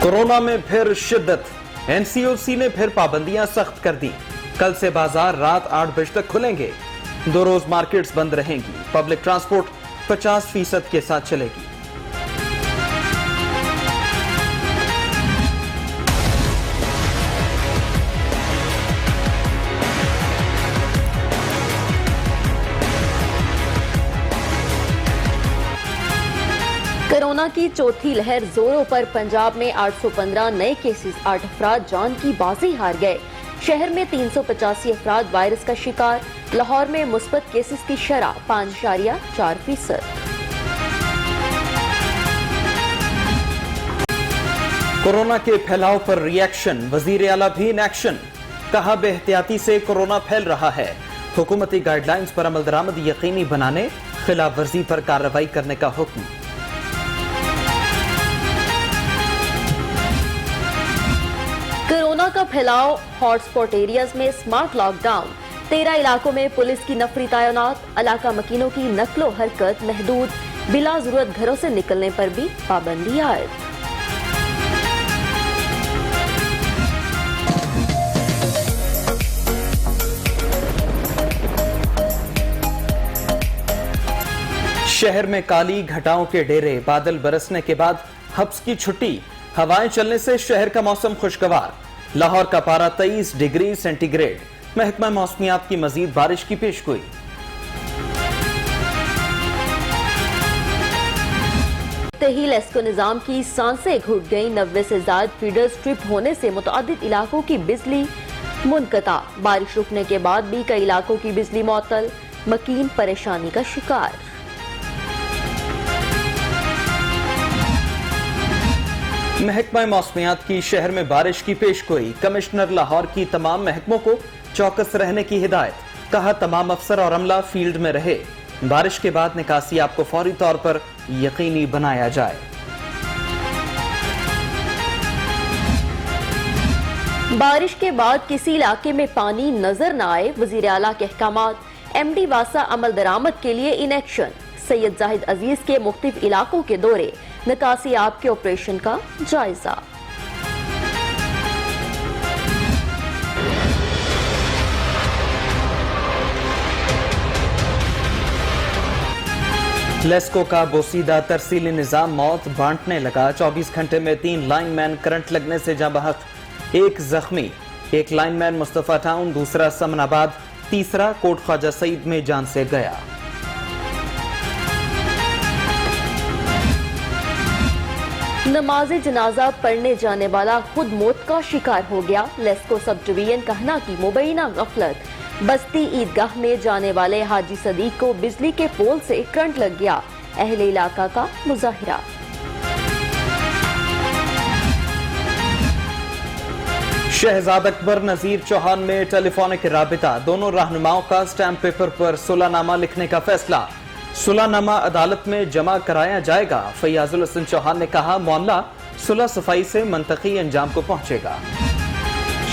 Corona में फिर शिद्दत, एनसीओसी ने फिर पाबंदियां सख्त कर दी। कल से बाजार रात 8 बजे तक खुलेंगे। 2 रोज मार्केट्स बंद रहेंगी। पब्लिक ट्रांसपोर्ट 50% के साथ चलेगी। कोरोना की चौथी लहर जोरों पर। पंजाब में 815 नए केसेस, 8 अफराद जान की बाजी हार गए। शहर में 385 अफराद वायरस का शिकार। लाहौर में मुस्बत केसेस की शरह 5.4%। कोरोना के फैलाव पर रिएक्शन, वजीर आला भी इन एक्शन। कहा बेहतियाती से कोरोना फैल रहा है। हुकूमती गाइडलाइंस पर अमल दरामद यकीनी बनाने, खिलाफ वर्जी पर कार्रवाई करने का हुक्म। कोरोना का फैलाव, हॉटस्पॉट एरियाज में स्मार्ट लॉकडाउन। 13 इलाकों में पुलिस की नफरी तैनात। इलाका मकीनों की नकलो हरकत महदूद। बिला जरूरत घरों से निकलने पर भी पाबंदी आयद। शहर में काली घटाओं के डेरे। बादल बरसने के बाद हब्स की छुट्टी। हवाएं चलने से शहर का मौसम खुशगवार। लाहौर का पारा 23 डिग्री सेंटीग्रेड। महकमा मौसमियात की मजीद बारिश की पेशगोई। ही लेस्को निजाम की सांसें घुट गईं। 90 से ज्यादा फीडर्स ट्रिप होने से मुतअद्दिद इलाकों की बिजली मुनक़ता। बारिश रुकने के बाद भी कई इलाकों की बिजली मुअत्तल। मकीन परेशानी का शिकार। महकमा मौसमियात की शहर में बारिश की पेशगोई। कमिश्नर लाहौर की तमाम महकमों को चौकस रहने की हिदायत। कहा तमाम अफसर और अमला फील्ड में रहे। बारिश के बाद निकासी आपको फौरी तौर पर यकीनी बनाया जाए। बारिश के बाद किसी इलाके में पानी नजर न आए। वजीर आला के अहकामात। MD वासा अमल दरामद के लिए इन एक्शन। सैयद जाहिद अजीज के मुख्तलिफ इलाकों के दौरे। निकासी आप के ऑपरेशन का जायजा। लेस्को का बोसीदा तरसीली निजाम मौत बांटने लगा। 24 घंटे में 3 लाइनमैन करंट लगने से जाँ बहक। 1 जख्मी। 1 लाइनमैन मुस्तफा टाउन, दूसरा समनाबाद, तीसरा कोट ख्वाजा सईद में जान से गया। नमाज जनाजा पढ़ने जाने वाला खुद मौत का शिकार हो गया। लेस्को सब डिवीजन कहना की मुबैना गफलत। बस्ती ईदगाह में जाने वाले हाजी सदीक को बिजली के पोल से करंट लग गया। अहले इलाका का मुजाहिरा। शहजाद अकबर नजीर चौहान में टेलीफोनिक राबिता। दोनों रहनुमाओं का स्टैंप पेपर पर सुलहनामा लिखने का फैसला। सुलहनामा अदालत में जमा कराया जाएगा। फैयाजुल हसन चौहान ने कहा मामला सुलह सफाई से मंतकी अंजाम को पहुंचेगा।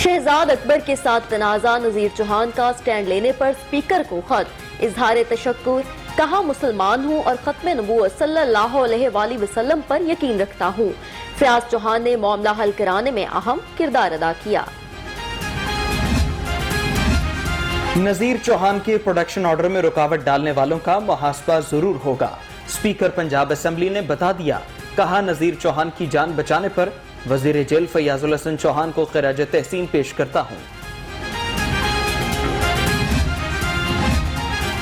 शहजाद अकबर के साथ तनाजा। नजीर चौहान का स्टैंड लेने पर स्पीकर को खत। इजहार तशक्कुर। कहा मुसलमान हूँ और खत्म नबूवत सल्लल्लाहु अलैहि वसल्लम पर यकीन रखता हूँ। फयाज चौहान ने मामला हल कराने में अहम किरदार अदा किया। नजीर चौहान के प्रोडक्शन ऑर्डर में रुकावट डालने वालों का मुहासबा जरूर होगा। स्पीकर पंजाब असेंबली ने बता दिया। कहा नजीर चौहान की जान बचाने पर वजीर जेल फैयाजुल हसन चौहान को खिराज तहसीन पेश करता हूं।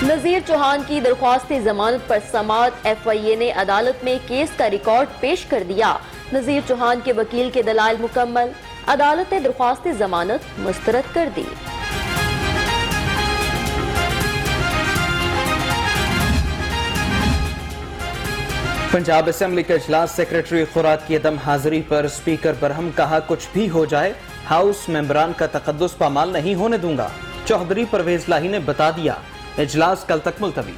नजीर चौहान की दरख्वास्त जमानत पर समाअत। FIA ने अदालत में केस का रिकॉर्ड पेश कर दिया। नजीर चौहान के वकील के दलाइल मुकम्मल। अदालत ने दरख्वास्त जमानत मुस्तरद कर दी। पंजाब असेंबली का इजलास। सेक्रेटरी खुराक की अदम हाजिरी पर स्पीकर बरहम। कहा कुछ भी हो जाए हाउस मेंबरान का तकद्दुस पामाल नहीं होने दूंगा। चौधरी परवेज लाही ने बता दिया। इजलास कल तक मुलतवी।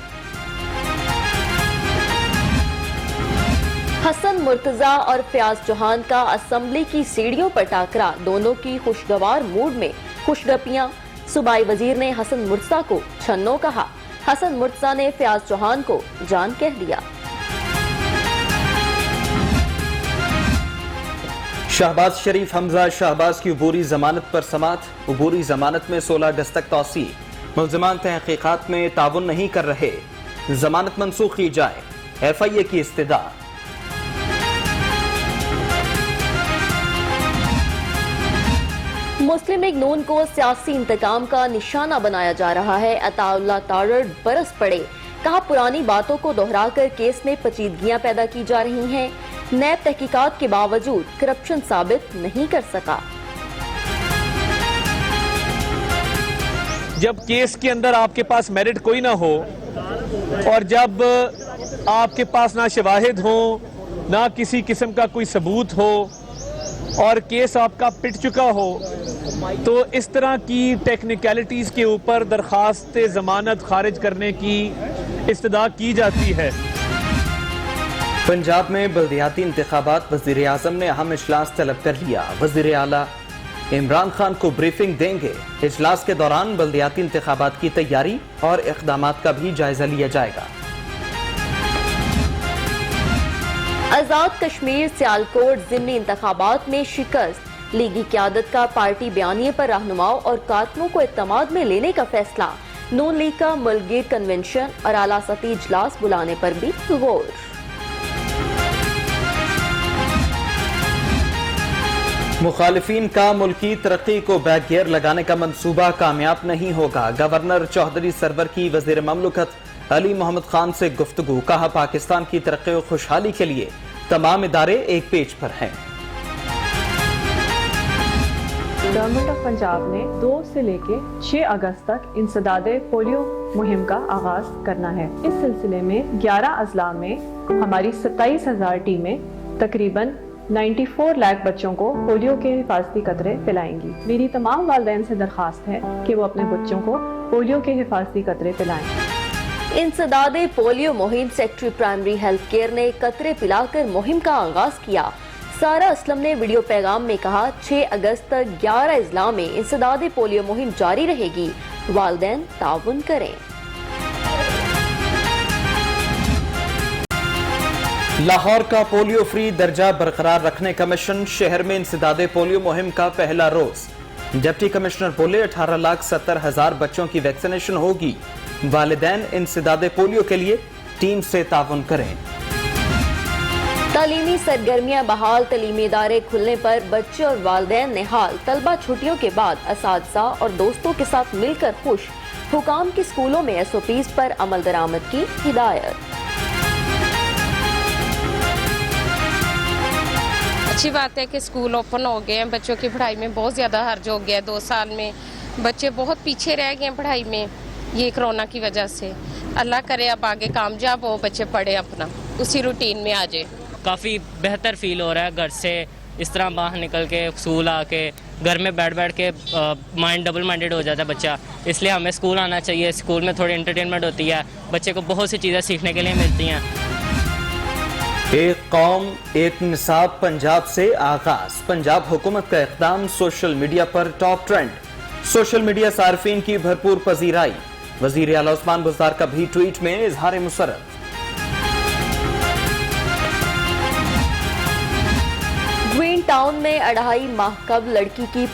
हसन मुर्तजा और फयाज चौहान का असेंबली की सीढ़ियों पर टाकरा। दोनों की खुशगवार मूड में खुशगपियां। सूबाई वजीर ने हसन मुर्तजा को छन्नो कहा। हसन मुर्तजा ने फयाज चौहान को जान कह दिया। शहबाज शरीफ हमजा शहबाज की अबूरी जमानत पर समात। अबूरी जमानत में 16 अगस्त तक तौसी। मुल्ज़िमान तहक़ीक़ात में ताउन नहीं कर रहे, जमानत मनसूख की जाए, FIA की इस्तदा। मुस्लिम लीग नून को सियासी इंतकाम का निशाना बनाया जा रहा है। अताउल्लाह तारड़ बरस पड़े, कहा पुरानी बातों को दोहराकर केस में पेचीदगियां पैदा की जा रही हैं। नैब तहकीकात के बावजूद करप्शन साबित नहीं कर सका। जब केस के अंदर आपके पास मेरिट कोई ना हो और जब आपके पास ना शवाहिद हो, ना किसी किस्म का कोई सबूत हो और केस आपका पिट चुका हो, तो इस तरह की टेक्निकलिटीज के ऊपर दरखास्त जमानत खारिज करने की इस्तदा की जाती है। पंजाब में बल्दियाती इंतखाबात, वज़ीर आज़म ने अहम इजलास तलब कर लिया। वज़ीर आला इमरान खान को ब्रीफिंग देंगे। इजलास के दौरान बल्दियाती इंतखाबात की तैयारी और इक़दामात का भी जायजा लिया जाएगा। आजाद कश्मीर सियालकोट ज़िमनी इंतखाबात में शिकस्त। लीगी क़यादत का पार्टी बयानिए पर रहनुमाओं और कारकुनों को इत्तेमाद में लेने का फैसला। नून लीग का मुल्कगीर कन्वेंशन और आला सतही इजलास बुलाने पर भी गौर। मुखालिफिन का मुल्की तरक्की को बैक गियर लगाने का मंसूबा कामयाब नहीं होगा। गवर्नर चौधरी सरवर की वज़ीर ममलकत अली मोहम्मद खान से गुफ्तगू। कहा पाकिस्तान की तरक्की और खुशहाली के लिए तमाम इदारे एक पेज पर हैं। गवर्नमेंट ऑफ पंजाब ने 2 से लेके 6 अगस्त तक इंसदादे पोलियो मुहिम का आगाज करना है। इस सिलसिले में 11 अजला में हमारी 27,000 टीमें तकरीबन 94 लाख बच्चों को पोलियो के हिफाजती कतरे पिलाएंगी। मेरी तमाम वालिदैन से दरख्वास्त है कि वो अपने बच्चों को पोलियो के हिफाजती कतरे पिलाएं। इंसदादे पोलियो मुहिम सेक्रेटरी प्राइमरी हेल्थ केयर ने कतरे पिलाकर मुहिम का आगाज किया। सारा असलम ने वीडियो पैगाम में कहा 6 अगस्त तक 11 अजला में इंसदादे पोलियो मुहिम जारी रहेगी, वालिदैन ताउन करें। लाहौर का पोलियो फ्री दर्जा बरकरार रखने का मिशन। शहर में इंसदादे पोलियो मुहिम का पहला रोज। डिप्टी कमिश्नर बोले 18,70,000 बच्चों की वैक्सीनेशन होगी। वालिदैन इंसदादे पोलियो के लिए टीम से ताउन करें। तालीमी सरगर्मियां बहाल। तालीमी इदारे खुलने पर बच्चे और वालिदैन निहाल। तलबा छुट्टियों के बाद असातिज़ा और दोस्तों के साथ मिलकर खुश। हुकाम की स्कूलों में SOPs पर अमल दरामद की हिदायत। अच्छी बात है कि स्कूल ओपन हो गए हैं। बच्चों की पढ़ाई में बहुत ज़्यादा हर्ज हो गया है। 2 साल में बच्चे बहुत पीछे रह गए हैं पढ़ाई में, ये कोरोना की वजह से। अल्लाह करे अब आगे कामयाब हो, बच्चे पढ़े, अपना उसी रूटीन में आ जाए। काफ़ी बेहतर फील हो रहा है घर से इस तरह बाहर निकल के स्कूल आके। घर में बैठ बैठ के माइंड डबल माइंडेड हो जाता है बच्चा, इसलिए हमें स्कूल आना चाहिए। स्कूल में थोड़ी एंटरटेनमेंट होती है, बच्चे को बहुत सी चीज़ें सीखने के लिए मिलती हैं। एक कौम एक निसाब पंजाब से आगाज। पंजाब हुकूमत का इक़दाम सोशल मीडिया पर टॉप ट्रेंड। सोशल मीडिया सार्फिन की भरपूर पजीराई। वज़ीर आला उस्मान बुज़दार का भी ट्वीट में इजहार मुसर्रत। ग्रीन टाउन में 2.5 माह कबल लड़की की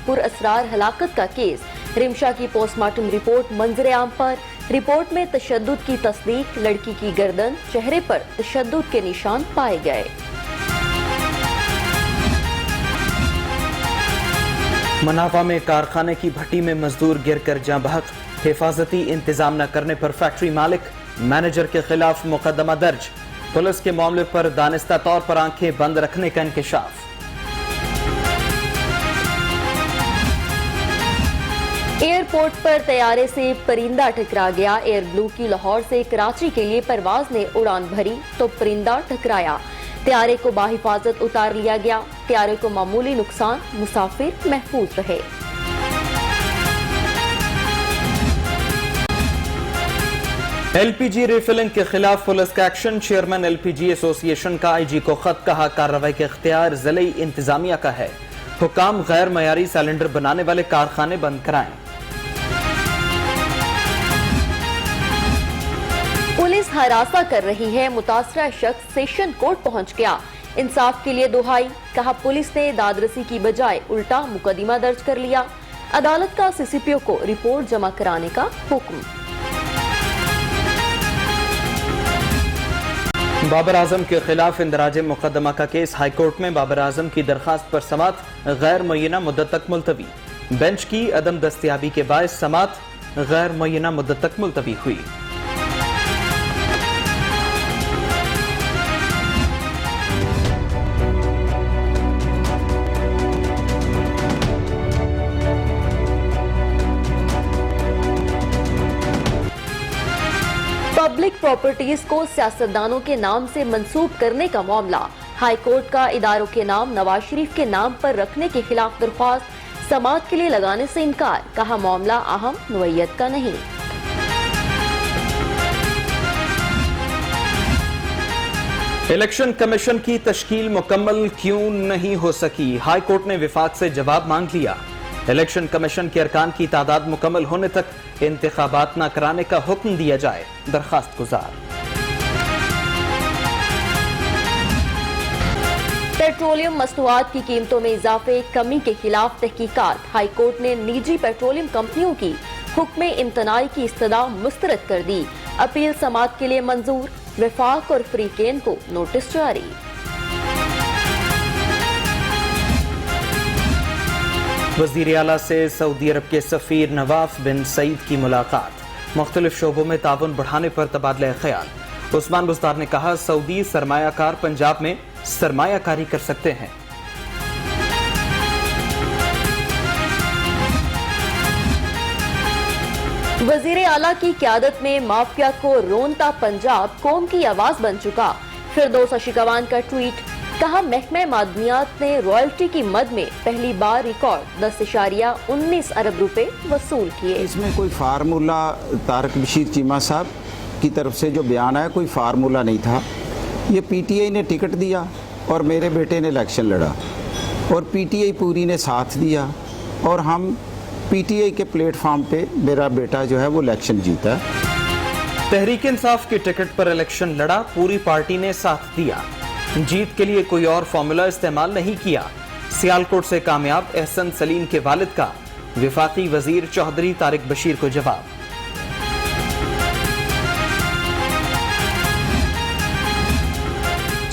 पुरअसरार हलाकत का केस। रिमशा की पोस्टमार्टम रिपोर्ट मंजर आम पर। रिपोर्ट में तशद्दुद की तस्दीक। लड़की की गर्दन, चेहरे पर तशद्दुद के निशान पाए गए। मनावा में कारखाने की भट्टी में मजदूर गिर कर जाँ बहक। हिफाजती इंतजाम न करने पर फैक्ट्री मालिक मैनेजर के खिलाफ मुकदमा दर्ज। पुलिस के मामले पर दानिस्ता तौर पर आंखें बंद रखने का इंकशाफ। एयरपोर्ट पर तैयारे से परिंदा टकरा गया। एयर ब्लू की लाहौर से कराची के लिए परवाज ने उड़ान भरी तो परिंदा टकराया। तैयारे को बाहिफाजत उतार लिया गया। तैयारे को मामूली नुकसान, मुसाफिर महफूज रहे। LPG रिफिलिंग के खिलाफ पुलिस का एक्शन। चेयरमैन LPG एसोसिएशन का IG को खत। कहा कार्रवाई के इख्तियार ज़िले इंतजामिया का है। हुकाम गैर मयारी सिलेंडर बनाने वाले कारखाने बंद कराएं। पुलिस हरासा कर रही है। मुतासरा शख्स सेशन कोर्ट पहुंच गया। इंसाफ के लिए दुहाई, कहा पुलिस ने दादरसी की बजाय उल्टा मुकदमा दर्ज कर लिया। अदालत का सीसीपीओ को रिपोर्ट जमा कराने का हुक्म। बाबर आजम के खिलाफ इंदराज मुकदमा का केस हाईकोर्ट में बाबर आजम की दरखास्त पर समात गैर मुय्यना मुद्दत तक मुलतवी। बेंच की अदम दस्तयाबी के बायस समात गैर मुय्यना मुद्दत तक मुलतवी हुई। पब्लिक प्रॉपर्टीज को सियासतदानों के नाम से मंसूब करने का मामला, हाई कोर्ट का इदारों के नाम नवाज शरीफ के नाम पर रखने के खिलाफ दरख्वास्त समाअत के लिए लगाने से इनकार, कहा मामला अहम नोयत का नहीं। इलेक्शन कमीशन की तश्कील मुकम्मल क्यों नहीं हो सकी, हाई कोर्ट ने विफाक से जवाब मांग लिया। इलेक्शन कमीशन के अरकान की तादाद मुकम्मल होने तक इंतखाबात न कराने का हुक्म दिया जाए, दरखास्त गुजार। पेट्रोलियम मसनूआत की कीमतों में इजाफे कमी के खिलाफ तहकीकात, हाई कोर्ट ने निजी पेट्रोलियम कंपनियों की हुक्म इम्तनाई की इस्तदा मुस्तरद कर दी। अपील समाअत के लिए मंजूर, वफाक और फ्रीकेन को नोटिस जारी। वज़ीर आला से सऊदी अरब के सफीर नवाफ बिन सईद की मुलाकात, मुख्तलिफ शोबों में ताउन बढ़ाने पर तबादला ख्याल। उस्मान बुस्तार ने कहा सऊदी सरमायाकार पंजाब में सरमायाकारी कर सकते हैं। वज़ीर आला की क़यादत में माफिया को रोनता पंजाब कौम की आवाज बन चुका, फिरदौस अशिकवान का ट्वीट, कहा महकमा मादनियात ने रॉयल्टी की मद में पहली बार रिकॉर्ड 10.19 अरब रुपए वसूल किए। इसमें कोई फार्मूला तारक बशीर चीमा साहब की तरफ से जो बयान आया कोई फार्मूला नहीं था। ये पीटीआई ने टिकट दिया और मेरे बेटे ने इलेक्शन लड़ा और पीटीआई पूरी ने साथ दिया और हम पीटीआई के प्लेटफॉर्म पे मेरा बेटा जो है वो इलेक्शन जीता। तहरीक इंसाफ की टिकट पर इलेक्शन लड़ा, पूरी पार्टी ने साथ दिया। जीत के लिए कोई और फार्मूला इस्तेमाल नहीं किया। सियालकोट से कामयाब एहसन सलीम के वालिद का विफाकी वजीर चौधरी तारिक बशीर को जवाब।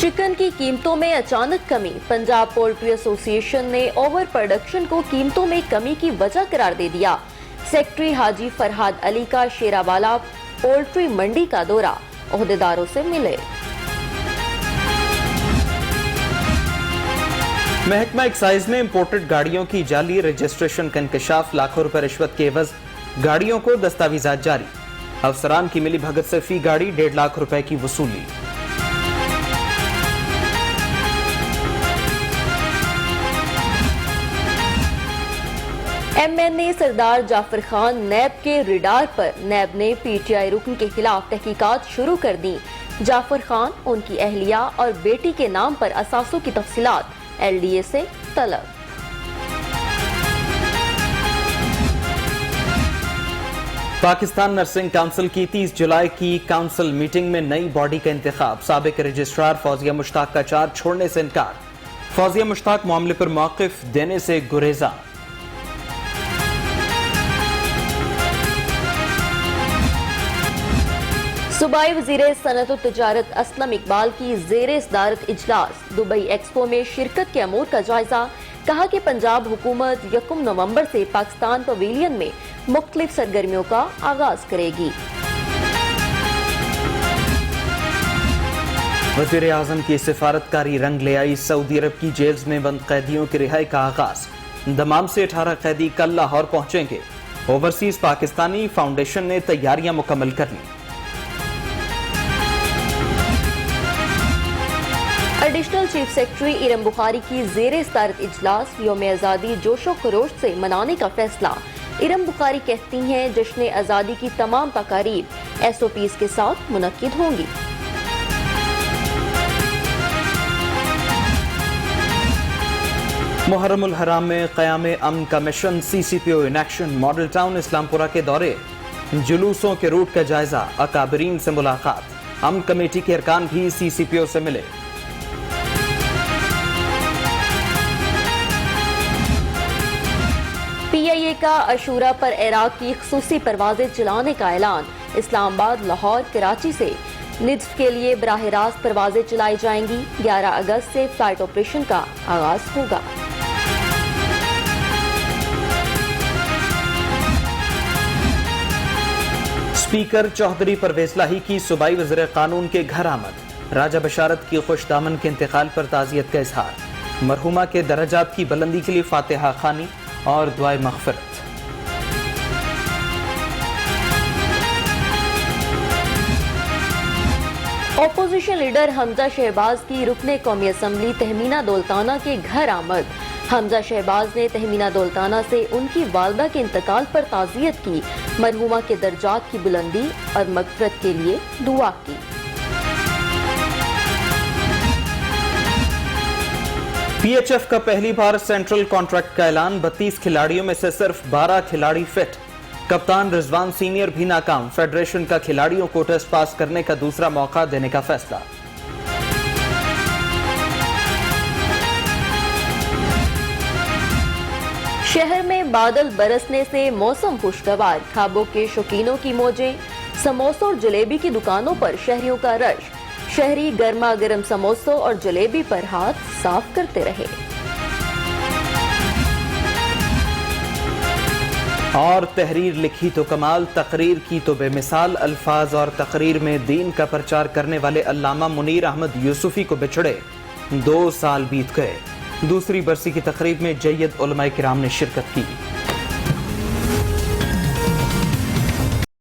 चिकन की कीमतों में अचानक कमी, पंजाब पोल्ट्री एसोसिएशन ने ओवर प्रोडक्शन को कीमतों में कमी की वजह करार दे दिया। सेक्रेटरी हाजी फरहाद अली का शेरावाला पोल्ट्री मंडी का दौरा, ओहदेदारों से मिले। महकमा एक्साइज ने इंपोर्टेड गाड़ियों की जाली रजिस्ट्रेशन का इंकशाफ, लाखों रुपए रिश्वत के एवज गाड़ियों को दस्तावेजात जारी। अफसरान की मिली भगत से फी गाड़ी 1.5 लाख रुपए की वसूली। MNA सरदार जाफर खान नैब के रिडार पर नैब ने PTI रुकन के खिलाफ तहकीकात शुरू कर दी। जाफर खान, उनकी अहलिया और बेटी के नाम पर असासों की तफसीलात LDA से तलब। पाकिस्तान नर्सिंग काउंसिल की 30 जुलाई की काउंसिल मीटिंग में नई बॉडी का इंतखाब, साबिक रजिस्ट्रार फौजिया मुश्ताक का चार्ज छोड़ने से इनकार। फौजिया मुश्ताक मामले पर मौक़िफ़ देने से गुरेजा। सूबाई वज़ीर सनअत व तिजारत असलम इकबाल की ज़ेरे सदारत इजलास, दुबई एक्सपो में शिरकत के अमूर का जायजा, कहा कि पंजाब हुकूमत 1 नवंबर से पाकिस्तान पवेलियन में मुख्तलिफ सरगर्मियों का आगाज करेगी। वज़ीर आज़म की सिफारतकारी रंग ले आई, सऊदी अरब की जेल्स में बंद कैदियों की रिहाई का आगाज। दमाम से 18 कैदी कल लाहौर पहुंचेंगे। ओवरसीज पाकिस्तानी फाउंडेशन ने तैयारियां मुकम्मल कर ली। Additional chief secretary Iram Bukhari की ज़ेरे सदारत इजलास, यौम आज़ादी जोशो खरोश से मनाने का फैसला। इरम बुखारी कहती हैं जश्न आज़ादी की तमाम तकारीब SOPs के साथ मुनक्किद होंगी। मुहर्रमुल हराम में क़याम अमन का mission, CCPO in action, model town Islampura के दौरे, जुलूसों के रूट का जायजा, अकाबरीन से मुलाकात। अमन कमेटी के अरकान भी CCPO से मिले। ملکہ عاشورہ پر عراق کی خصوصی پروازیں چلانے کا اعلان. اسلام آباد، لاہور، کراچی سے نجف کے لیے براہ راست پروازیں چلائی جائیں گی. 11 اگست سے فلائٹ آپریشن کا آغاز ہوگا. اسپیکر چوہدری پرویز لاہی کی صوبائی وزیر قانون کے گھر آمد. راجہ بشارت کی خوش دامن کے انتقال پر تعزیت کا اظہار. مرحومہ کے درجات کی بلندی کے لیے فاتحہ خوانی اور دعائے مغفرت. اپوزیشن لیڈر حمزہ شہباز کی رکن قومی اسمبلی تہمینہ دولتانہ کے گھر آمد. حمزہ شہباز نے تہمینہ دولتانہ سے ان کی والدہ کے انتقال پر تعزیت کی. مرحومہ کے درجات کی بلندی اور مغفرت کے لیے دعا کی. پی ایچ ایف کا پہلی بار سینٹرل کانٹریکٹ کا اعلان. 32 کھلاڑیوں میں سے صرف 12 کھلاڑی فٹ. کپتان رضوان سینئر بھی ناکام. فیڈریشن کا کھلاڑیوں کو ٹیسٹ پاس کرنے کا دوسرا موقع دینے کا فیصلہ. شہر میں بادل برسنے سے موسم خوشگوار. خوابوں کے شوقینوں کی موجیں. سموسوں اور جلیبی کی دکانوں پر شہریوں کا رش. شہری گرما گرم سموسوں اور جلیبی پر ہاتھ صاف کرتے رہے. اور تحریر لکھی تو کمال، تقریر کی تو بے مثال. الفاظ اور تقریر میں دین کا پرچار کرنے والے علامہ منیر احمد یوسفی کو بچھڑے 2 سال بیت گئے. دوسری برسی کی تقریب میں جید علماء کرام نے شرکت کی.